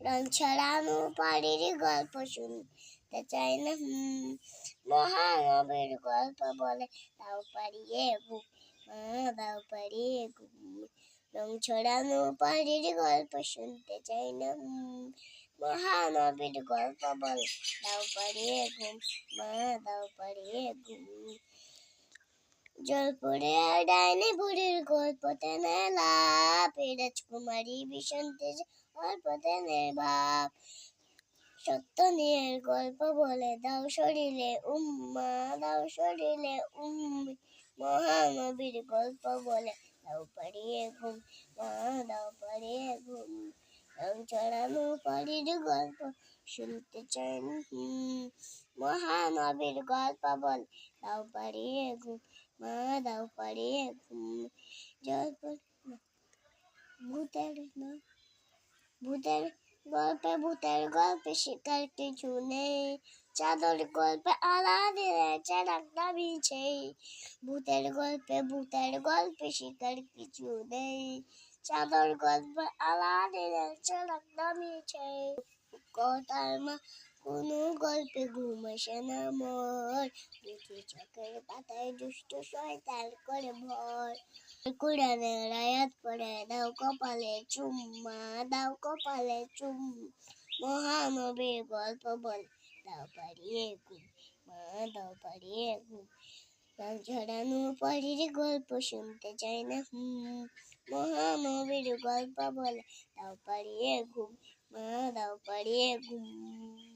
রং ছড়ানো পাড়ির গল্প শুনতে চাই না মহানবীর গল্প বলে দাও পাড়িয়ে ঘুম দাও পাড়িয়ে ঘুম রং ছড়ানো পাড়ির গল্প শুনতে চাই না মহানবীর গল্প বলে দাও পাড়িয়ে ঘুম দাও পাড়িয়ে ঘুম জলপুরে ডাইনি বুড়ির গল্প টেনে লাভ রাজকুমারী ভীষণ তেজ গল্প টেনে ভাব সত্য নিয়ের গল্প বলে দাও শরীরে দাও শরীরে মহানবীর গল্প বলে দাও পাড়িয়ে ঘুম দাও পাড়িয়ে ঘুম রং চড়ানো পাড়ির গল্প শুনতে চাই মহানবীর গল্প বলে দাও পাড়িয়ে ঘুম দাও পাড়িয়ে ঘুম ভূতের ভূতের গল্পে শিকার কিছু নেই চাদর গল্পে আলা দিলে চালাকটা মিছে ভূতের গল্পে শিকার কিছু নেই চাদর গল্পে আলা দিলে চালাকটা মিছে কথার মা কোনো গল্পে ঘুম আসে না মোর দুটি চোখের পাতায় দুষ্ট শয়তান করে ভর কোরআনের আয়াত পড়ে দাও কপালে মহানবীর গল্প বলে দাও পাড়িয়ে ঘুম দাও পাড়িয়ে ঘুম রং ছড়ানো পাড়ির গল্প শুনতে চাই না মহানবীর গল্প বলে দাও পাড়িয়ে ঘুম দাও পাড়িয়ে ঘুম